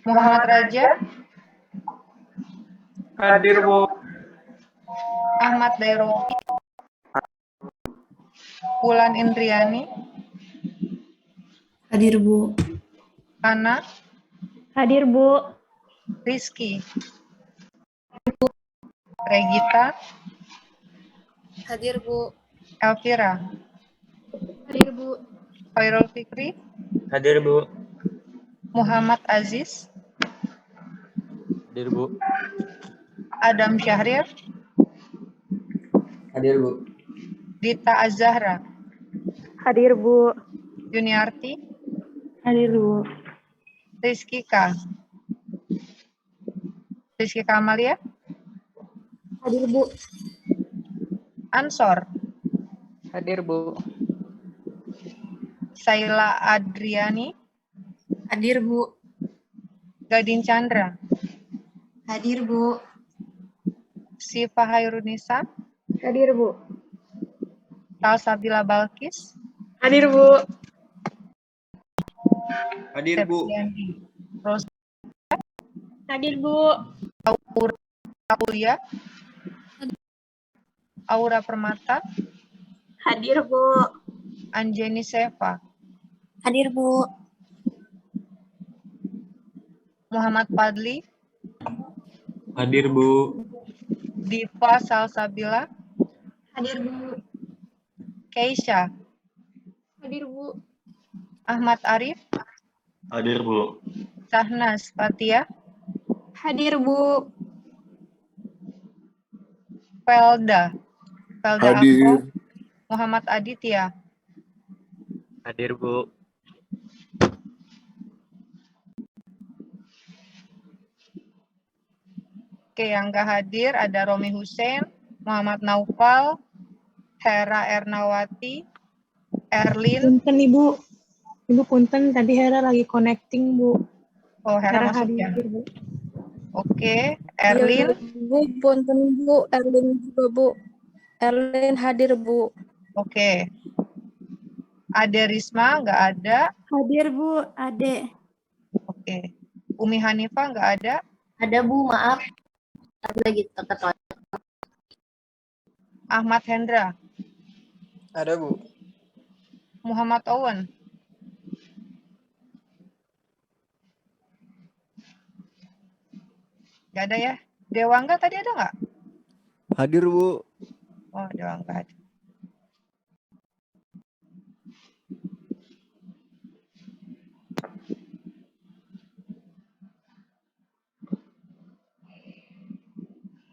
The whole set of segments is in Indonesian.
Muhammad Raja, Hadir, Bu. Ahmad Dairoki, Wulan Indriani, Hadir, Bu. Ana, Hadir, Bu. Rizky, Regita, Hadir, Bu. Elvira, Hadir, Bu. Khairul Fikri, Hadir, Bu. Muhammad Aziz, Hadir, Bu. Adam Syahrir, Hadir, Bu. Dita Azahra, Hadir, Bu. Juniarti, Hadir, Bu. Rizky Kamalia, Hadir, Bu. Ansor, Hadir, Bu. Saila Adriani, Hadir, Bu. Gading Chandra, Hadir, Bu. Sifa Hairunisa, Hadir, Bu. Salsabila Balkis, Hadir, Bu. Hadir, Bu. Septiani, Rosa Hadir, Bu. Aulia, Aura Permata, Hadir, Bu. Anjeni Seva, Hadir, Bu. Muhammad Fadli, Hadir, Bu. Diva Salsabila, Hadir, Bu. Keisha, Hadir, Bu. Ahmad Arif, Hadir, Bu. Sahnas Fatia, Hadir, Bu. Felda Afro, Hadir. Muhammad Aditya, Hadir, Bu. Oke, yang nggak hadir ada Romi Hussein, Muhammad Naufal, Hera Ernawati, Erlin, Punten, Ibu. Ibu punten, tadi Hera lagi connecting, Bu. oh Hera masuk hadir, ya. Bu. Oke, Erlin, Bu, punten, Bu. Erlin juga, Bu. Erlin hadir, Bu. oke. Ade Risma nggak ada, Hadir, Bu. Ade. oke. Umi Hanifah nggak ada, Ada, Bu, maaf. Aku lagi ke toilet. Ahmad Hendra, Ada, Bu. Muhammad Owen, nggak ada ya. Dewangga tadi ada nggak? Hadir, Bu. Oh, Dewangga ada.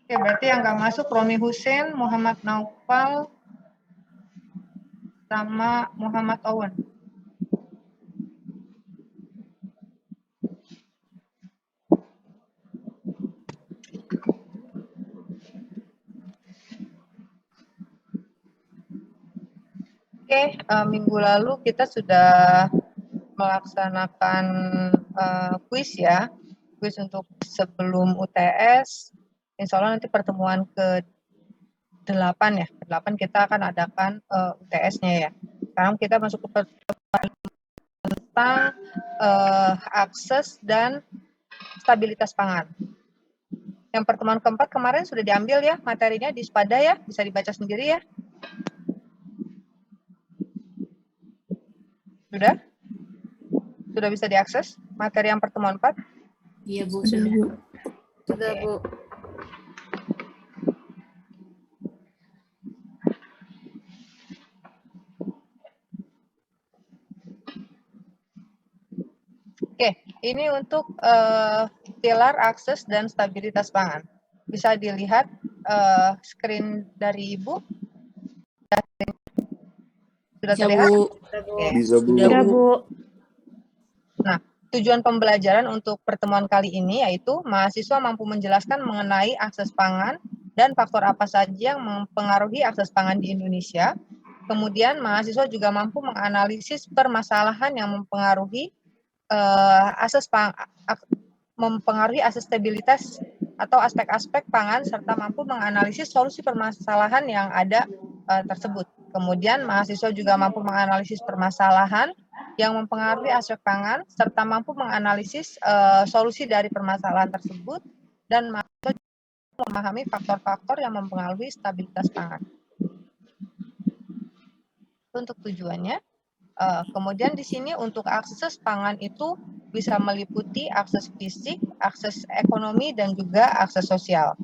Oke, berarti yang nggak masuk Romi Hussein, Muhammad Naufal, sama Muhammad Owen. Oke, minggu lalu kita sudah melaksanakan kuis ya, kuis untuk sebelum UTS. Insya Allah nanti pertemuan ke-8 ya, ke-8 kita akan adakan UTS-nya ya. Sekarang kita masuk ke pertemuan tentang akses dan stabilitas pangan. Yang pertemuan keempat kemarin sudah diambil ya materinya di Spada ya, bisa dibaca sendiri ya. Sudah? Sudah bisa diakses materi yang pertemuan 4? Iya, Bu. Sudah, Bu. Sudah, Bu. Oke, ini untuk pilar akses dan stabilitas pangan. Bisa dilihat screen dari Ibu. Sudah Bisa, terlihat? Bu. Oke. Bisa, Bu. Sudah, Bu. Nah, tujuan pembelajaran untuk pertemuan kali ini yaitu mahasiswa mampu menjelaskan mengenai akses pangan dan faktor apa saja yang mempengaruhi akses pangan di Indonesia. Kemudian mahasiswa juga mampu menganalisis permasalahan yang mempengaruhi mempengaruhi akses stabilitas atau aspek-aspek pangan serta mampu menganalisis solusi permasalahan yang ada tersebut. Kemudian mahasiswa juga mampu menganalisis permasalahan yang mempengaruhi aspek pangan serta mampu menganalisis solusi dari permasalahan tersebut dan memahami faktor-faktor yang mempengaruhi stabilitas pangan. Untuk tujuannya, kemudian di sini untuk akses pangan itu bisa meliputi akses fisik, akses ekonomi, dan juga akses sosial.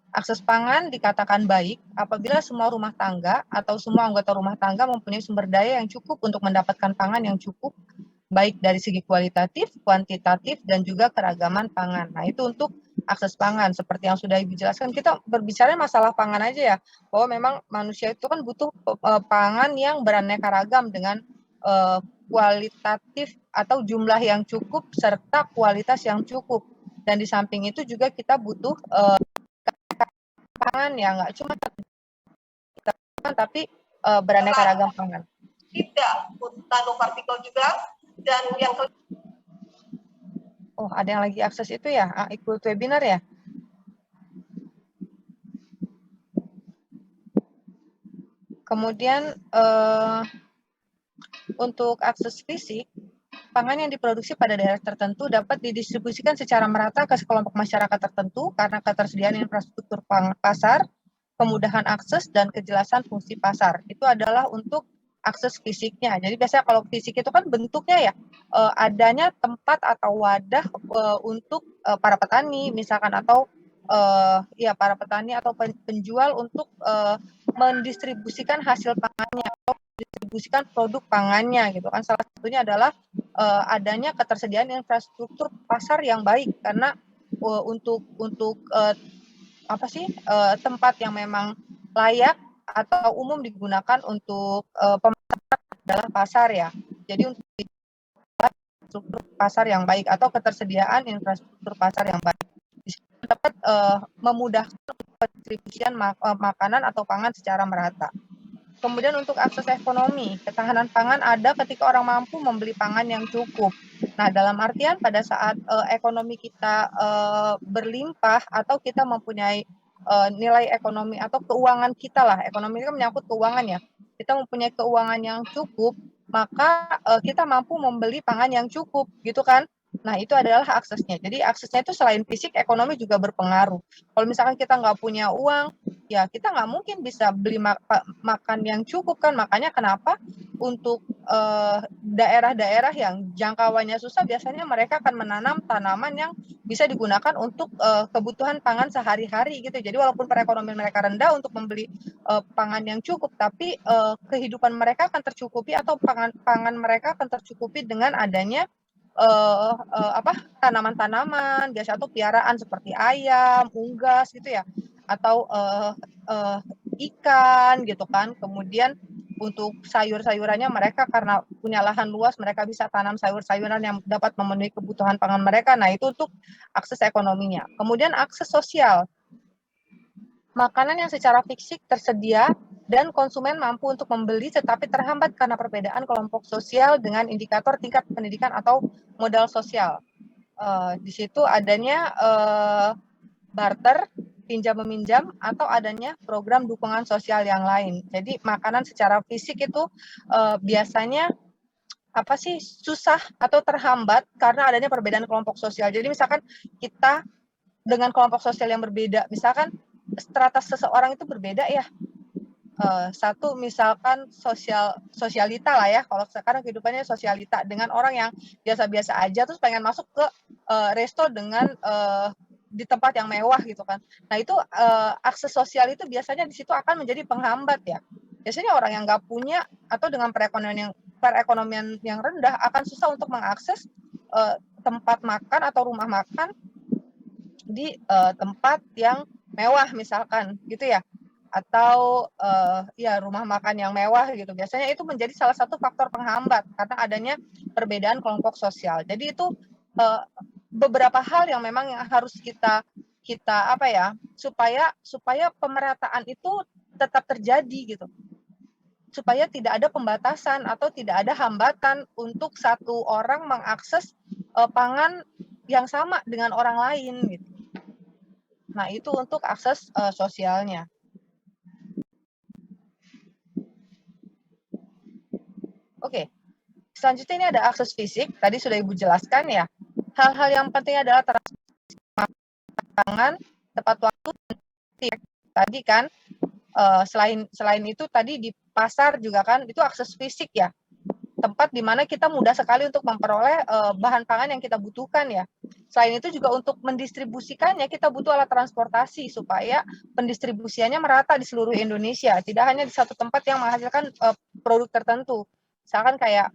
Akses pangan dikatakan baik apabila semua rumah tangga atau semua anggota rumah tangga mempunyai sumber daya yang cukup untuk mendapatkan pangan yang cukup, baik dari segi kualitatif, kuantitatif, dan juga keragaman pangan. Nah, itu untuk akses pangan. Seperti yang sudah Ibu jelaskan, kita berbicara masalah pangan aja ya, bahwa memang manusia itu kan butuh pangan yang beraneka ragam dengan kualitatif atau jumlah yang cukup serta kualitas yang cukup. Dan di samping itu juga kita butuh pangan ya, nggak cuma tapi beraneka ragam pangan. Tidak nanopartikel juga, dan yang Oh, ada yang lagi akses itu ya, ikut webinar ya? Kemudian untuk akses fisik, pangan yang diproduksi pada daerah tertentu dapat didistribusikan secara merata ke sekelompok masyarakat tertentu karena ketersediaan infrastruktur pasar, kemudahan akses, dan kejelasan fungsi pasar. Itu adalah untuk akses fisiknya. Jadi biasanya kalau fisik itu kan bentuknya ya, adanya tempat atau wadah untuk para petani misalkan, atau ya para petani atau penjual untuk mendistribusikan hasil pangannya atau mendistribusikan produk pangannya gitu kan. Salah satunya adalah adanya ketersediaan infrastruktur pasar yang baik, karena untuk tempat yang memang layak atau umum digunakan untuk pemasaran adalah pasar ya. Jadi untuk infrastruktur pasar yang baik atau ketersediaan infrastruktur pasar yang baik dapat memudahkan pendistribusian makanan atau pangan secara merata. Kemudian untuk akses ekonomi, ketahanan pangan ada ketika orang mampu membeli pangan yang cukup. Nah, dalam artian pada saat ekonomi kita berlimpah atau kita mempunyai nilai ekonomi atau keuangan kita lah, ekonomi itu menyangkut keuangan ya, kita mempunyai keuangan yang cukup, maka kita mampu membeli pangan yang cukup, gitu kan. Nah, itu adalah aksesnya. Jadi aksesnya itu selain fisik, ekonomi juga berpengaruh. Kalau misalkan kita nggak punya uang, ya kita nggak mungkin bisa beli makan yang cukup kan. Makanya kenapa untuk daerah-daerah yang jangkauannya susah, biasanya mereka akan menanam tanaman yang bisa digunakan untuk kebutuhan pangan sehari-hari gitu. Jadi walaupun perekonomian mereka rendah untuk membeli pangan yang cukup, tapi kehidupan mereka akan tercukupi atau pangan mereka akan tercukupi dengan adanya tanaman-tanaman biasa atau piaraan seperti ayam, unggas gitu ya, atau ikan gitu kan. Kemudian untuk sayur-sayurannya mereka karena punya lahan luas, mereka bisa tanam sayur-sayuran yang dapat memenuhi kebutuhan pangan mereka. Nah, itu untuk akses ekonominya. Kemudian akses sosial, makanan yang secara fisik tersedia dan konsumen mampu untuk membeli, tetapi terhambat karena perbedaan kelompok sosial dengan indikator tingkat pendidikan atau modal sosial. Di situ adanya barter, pinjam-meminjam, atau adanya program dukungan sosial yang lain. Jadi makanan secara fisik itu biasanya susah atau terhambat karena adanya perbedaan kelompok sosial. Jadi misalkan kita dengan kelompok sosial yang berbeda, misalkan strata seseorang itu berbeda ya. Satu misalkan sosialita lah ya, kalau sekarang kehidupannya sosialita, dengan orang yang biasa-biasa aja terus pengen masuk ke resto dengan di tempat yang mewah gitu kan. Nah, itu akses sosial itu biasanya di situ akan menjadi penghambat ya. Biasanya orang yang nggak punya atau dengan perekonomian yang rendah akan susah untuk mengakses tempat makan atau rumah makan di tempat yang mewah misalkan gitu ya, atau rumah makan yang mewah gitu. Biasanya itu menjadi salah satu faktor penghambat karena adanya perbedaan kelompok sosial. Jadi itu beberapa hal yang memang yang harus kita supaya pemerataan itu tetap terjadi gitu. Supaya tidak ada pembatasan atau tidak ada hambatan untuk satu orang mengakses pangan yang sama dengan orang lain gitu. Nah, itu untuk akses sosialnya. Oke, selanjutnya ini ada akses fisik. Tadi sudah Ibu jelaskan ya. Hal-hal yang penting adalah pangan, tepat waktu. Tadi kan selain itu tadi di pasar juga kan itu akses fisik ya. Tempat di mana kita mudah sekali untuk memperoleh bahan pangan yang kita butuhkan ya. Selain itu juga untuk mendistribusikannya kita butuh alat transportasi supaya pendistribusiannya merata di seluruh Indonesia, tidak hanya di satu tempat yang menghasilkan produk tertentu. Misalkan kayak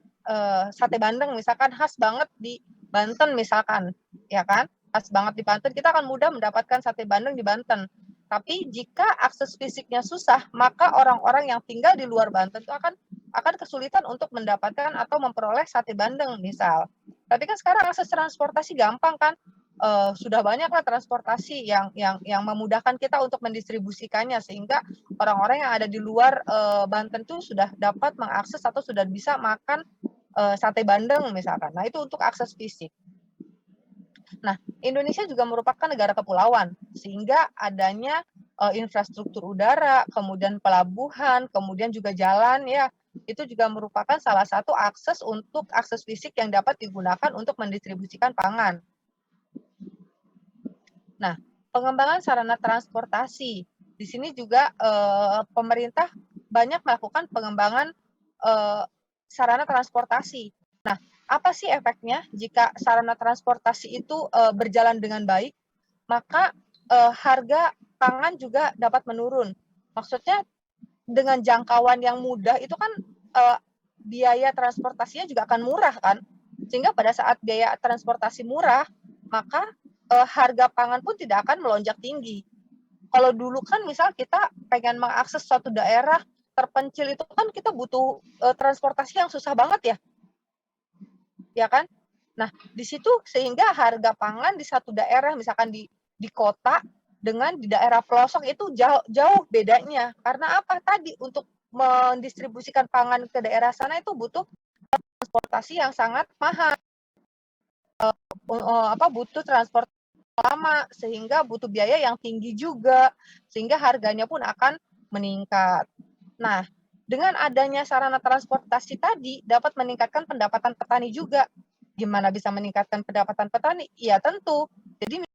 sate bandeng misalkan khas banget di Banten misalkan, ya kan? Khas banget di Banten, kita akan mudah mendapatkan sate bandeng di Banten. Tapi jika akses fisiknya susah, maka orang-orang yang tinggal di luar Banten itu akan kesulitan untuk mendapatkan atau memperoleh sate bandeng misal. Tapi kan sekarang akses transportasi gampang kan, sudah banyaklah transportasi yang memudahkan kita untuk mendistribusikannya sehingga orang-orang yang ada di luar Banten itu sudah dapat mengakses atau sudah bisa makan sate bandeng misalkan. Nah itu untuk akses fisik. Nah, Indonesia juga merupakan negara kepulauan, sehingga adanya infrastruktur udara, kemudian pelabuhan, kemudian juga jalan ya, itu juga merupakan salah satu akses fisik yang dapat digunakan untuk mendistribusikan pangan. Nah, pengembangan sarana transportasi. Di sini juga pemerintah banyak melakukan pengembangan sarana transportasi. Nah, apa sih efeknya jika sarana transportasi itu berjalan dengan baik? Maka harga pangan juga dapat menurun. Maksudnya dengan jangkauan yang mudah itu kan biaya transportasinya juga akan murah kan? Sehingga pada saat biaya transportasi murah, maka harga pangan pun tidak akan melonjak tinggi. Kalau dulu kan misal kita pengen mengakses suatu daerah terpencil itu kan kita butuh transportasi yang susah banget ya kan? Nah, di situ sehingga harga pangan di satu daerah, misalkan di kota dengan di daerah pelosok itu jauh bedanya. Karena apa? Tadi untuk mendistribusikan pangan ke daerah sana itu butuh transportasi yang sangat mahal. Butuh transport lama sehingga butuh biaya yang tinggi juga sehingga harganya pun akan meningkat. Nah, dengan adanya sarana transportasi tadi dapat meningkatkan pendapatan petani juga. Gimana bisa meningkatkan pendapatan petani? Ya tentu. Jadi